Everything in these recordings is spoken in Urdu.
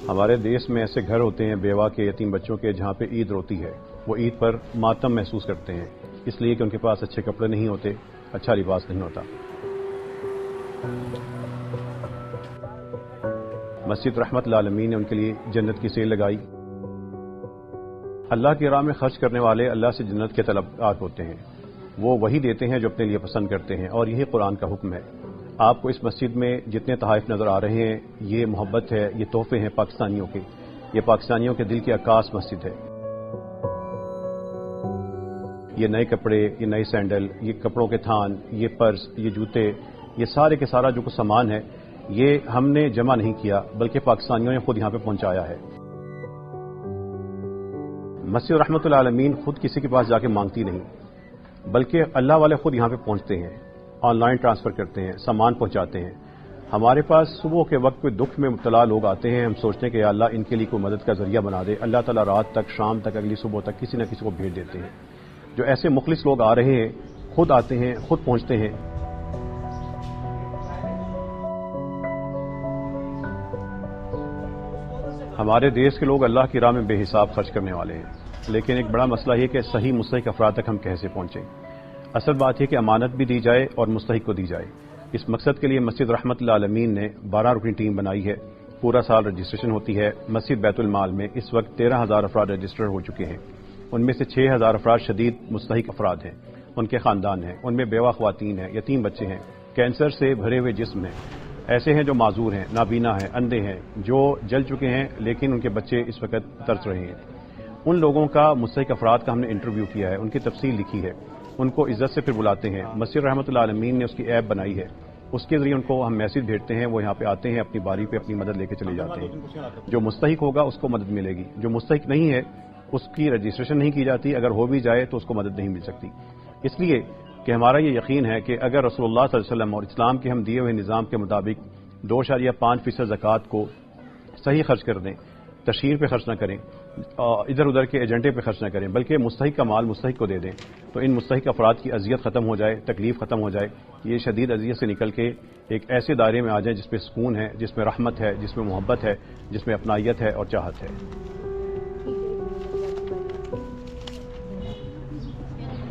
ہمارے دیش میں ایسے گھر ہوتے ہیں بیوہ کے یتیم بچوں کے جہاں پہ عید روتی ہے، وہ عید پر ماتم محسوس کرتے ہیں اس لیے کہ ان کے پاس اچھے کپڑے نہیں ہوتے، اچھا لباس نہیں ہوتا۔ مسجد رحمت للعالمین نے ان کے لیے جنت کی سیل لگائی۔ اللہ کی راہ میں خرچ کرنے والے اللہ سے جنت کے طلبگار ہوتے ہیں، وہ وہی دیتے ہیں جو اپنے لیے پسند کرتے ہیں، اور یہی قرآن کا حکم ہے۔ آپ کو اس مسجد میں جتنے تحائف نظر آ رہے ہیں یہ محبت ہے، یہ تحفے ہیں پاکستانیوں کے، یہ پاکستانیوں کے دل کی عکاس مسجد ہے۔ یہ نئے کپڑے، یہ نئے سینڈل، یہ کپڑوں کے تھان، یہ پرس، یہ جوتے، یہ سارے کے سارا جو کچھ سامان ہے یہ ہم نے جمع نہیں کیا بلکہ پاکستانیوں نے خود یہاں پہ پہنچایا ہے۔ مسجد رحمت العالمین خود کسی کے پاس جا کے مانگتی نہیں بلکہ اللہ والے خود یہاں پہ پہنچتے ہیں، آن لائن ٹرانسفر کرتے ہیں، سامان پہنچاتے ہیں۔ ہمارے پاس صبح کے وقت کوئی دکھ میں مبتلا لوگ آتے ہیں، ہم سوچتے ہیں کہ یا اللہ ان کے لیے کوئی مدد کا ذریعہ بنا دے، اللہ تعالیٰ رات تک، شام تک، اگلی صبح تک کسی نہ کسی کو بھیج دیتے ہیں۔ جو ایسے مخلص لوگ آ رہے ہیں خود آتے ہیں، خود پہنچتے ہیں۔ ہمارے دیش کے لوگ اللہ کی راہ میں بے حساب خرچ کرنے والے ہیں، لیکن ایک بڑا مسئلہ یہ کہ صحیح مستحق افراد تک ہم کیسے پہنچیں۔ اصل بات یہ کہ امانت بھی دی جائے اور مستحق کو دی جائے۔ اس مقصد کے لیے مسجد رحمت للعالمین نے 12 رکنی ٹیم بنائی ہے، پورا سال رجسٹریشن ہوتی ہے۔ مسجد بیت المال میں اس وقت 13,000 افراد رجسٹر ہو چکے ہیں، ان میں سے 6,000 افراد شدید مستحق افراد ہیں، ان کے خاندان ہیں، ان میں بیوہ خواتین ہیں، یتیم بچے ہیں، کینسر سے بھرے ہوئے جسم ہیں، ایسے ہیں جو معذور ہیں، نابینا ہیں، اندھے ہیں، جو جل چکے ہیں لیکن ان کے بچے اس وقت ترس رہے ہیں۔ ان لوگوں کا، مستحق افراد کا ہم نے انٹرویو کیا ہے، ان کی تفصیل لکھی ہے، ان کو عزت سے پھر بلاتے ہیں۔ مسجد رحمت العالمین نے اس کی ایپ بنائی ہے، اس کے ذریعے ان کو ہم میسج بھیجتے ہیں، وہ یہاں پہ آتے ہیں، اپنی باری پہ اپنی مدد لے کے چلے جاتے ہیں۔ جو مستحق ہوگا اس کو مدد ملے گی، جو مستحق نہیں ہے اس کی رجسٹریشن نہیں کی جاتی، اگر ہو بھی جائے تو اس کو مدد نہیں مل سکتی۔ اس لیے کہ ہمارا یہ یقین ہے کہ اگر رسول اللہ صلی اللہ علیہ وسلم اور اسلام کے ہم دیے ہوئے نظام کے مطابق 2.5% زکوٰۃ کو صحیح خرچ کر دیں، تشہیر پہ خرچ نہ کریں، ادھر ادھر کے ایجنڈے پہ خرچ نہ کریں، بلکہ مستحق کا مال مستحق کو دے دیں، تو ان مستحق افراد کی اذیت ختم ہو جائے، تکلیف ختم ہو جائے، یہ شدید اذیت سے نکل کے ایک ایسے دائرے میں آ جائیں جس پہ سکون ہے، جس میں رحمت ہے، جس میں محبت ہے، جس میں اپنائیت ہے اور چاہت ہے۔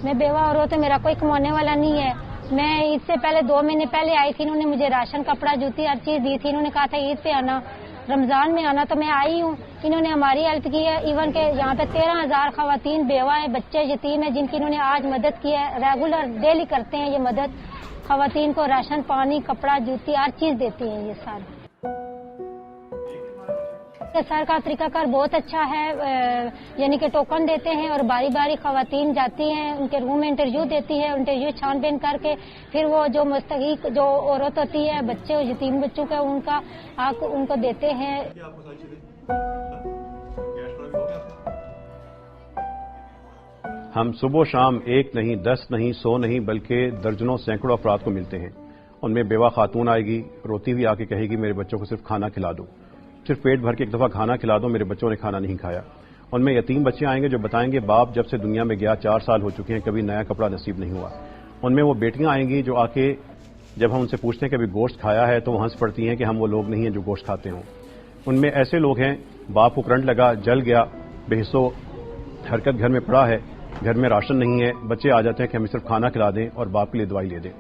میں بیوہ عورت ہوں، میرا کوئی کمانے والا نہیں ہے۔ میں عید سے پہلے 2 مہینے پہلے آئی تھی، انہوں نے مجھے راشن، کپڑا، جوتی، ہر چیز دی تھی۔ انہوں نے کہا تھا عید پہ آنا، رمضان میں آنا، تو میں آئی ہوں۔ انہوں نے ہماری ہیلپ کی ہے، ایون کہ یہاں پہ 13,000 خواتین بیوہ ہیں، بچے یتیم ہیں، جن کی انہوں نے آج مدد کی ہے۔ ریگولر ڈیلی کرتے ہیں یہ مدد، خواتین کو راشن، پانی، کپڑا، جوتی، ہر چیز دیتی ہیں یہ سارا۔ سر کا طریقہ کار بہت اچھا ہے، یعنی کہ ٹوکن دیتے ہیں اور باری باری خواتین جاتی ہیں، ان کے روم میں انٹرویو دیتی ہے، انٹرویو چھان بین کر کے پھر وہ جو مستحق جو عورت ہوتی ہے، بچے اور یتیم بچوں کا ان کا حق ان کو دیتے ہیں۔ ہم صبح و شام 1 نہیں، 10 نہیں، 100 نہیں، بلکہ درجنوں سینکڑوں افراد کو ملتے ہیں۔ ان میں بیوہ خاتون آئے گی، روتی ہوئی آ کے کہے گی میرے بچوں کو صرف کھانا کھلا دو، صرف پیٹ بھر کے ایک دفعہ کھانا کھلا دو، میرے بچوں نے کھانا نہیں کھایا۔ ان میں یتیم بچے آئیں گے جو بتائیں گے باپ جب سے دنیا میں گیا 4 سال ہو چکے ہیں، کبھی نیا کپڑا نصیب نہیں ہوا۔ ان میں وہ بیٹیاں آئیں گی جو آ کے جب ہم ان سے پوچھتے ہیں کہ ابھی گوشت کھایا ہے تو وہ ہنس پڑتی ہیں کہ ہم وہ لوگ نہیں ہیں جو گوشت کھاتے ہوں۔ ان میں ایسے لوگ ہیں باپ کو کرنٹ لگا، جل گیا، بے حس و حرکت گھر میں پڑا ہے، گھر میں راشن نہیں ہے، بچے آ جاتے ہیں کہ ہمیں صرف کھانا کھلا دیں اور باپ کے لیے دوائی لے دیں۔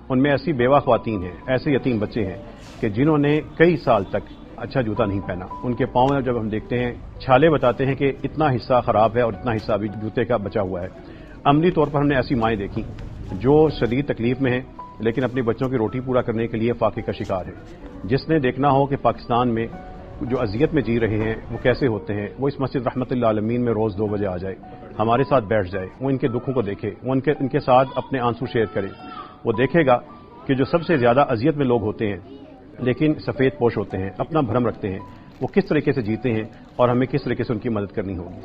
ان میں ایسی بیوہ خواتین ہیں، ایسے یتیم بچے ہیں کہ جنہوں نے کئی سال تک اچھا جوتا نہیں پہنا، ان کے پاؤں میں جب ہم دیکھتے ہیں چھالے بتاتے ہیں کہ اتنا حصہ خراب ہے اور اتنا حصہ ابھی جوتے کا بچا ہوا ہے۔ عملی طور پر ہم نے ایسی مائیں دیکھی جو شدید تکلیف میں ہیں لیکن اپنے بچوں کی روٹی پورا کرنے کے لیے فاقے کا شکار ہے۔ جس نے دیکھنا ہو کہ پاکستان میں جو اذیت میں جی رہے ہیں وہ کیسے ہوتے ہیں، وہ اس مسجد رحمت للعالمین میں روز 2 بجے آ جائے، ہمارے ساتھ بیٹھ جائے، وہ ان کے دکھوں کو دیکھے، وہ ان کے ساتھ اپنے آنسو شیئر کرے۔ وہ دیکھے گا کہ جو سب سے زیادہ اذیت میں لوگ ہوتے ہیں لیکن سفید پوش ہوتے ہیں، اپنا بھرم رکھتے ہیں، وہ کس طریقے سے جیتے ہیں اور ہمیں کس طریقے سے ان کی مدد کرنی ہوگی۔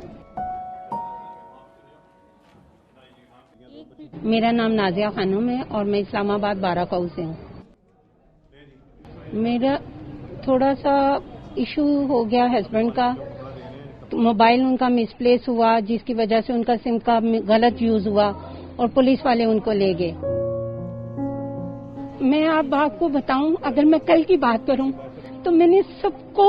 میرا نام نازیہ خانم ہے اور میں اسلام آباد باراکاؤ سے ہوں۔ میرا تھوڑا سا ایشو ہو گیا ہسبینڈ کا، موبائل ان کا مس پلیس ہوا جس کی وجہ سے ان کا سم کا غلط یوز ہوا اور پولیس والے ان کو لے گئے۔ میں آپ کو بتاؤں، اگر میں کل کی بات کروں تو میں نے سب کو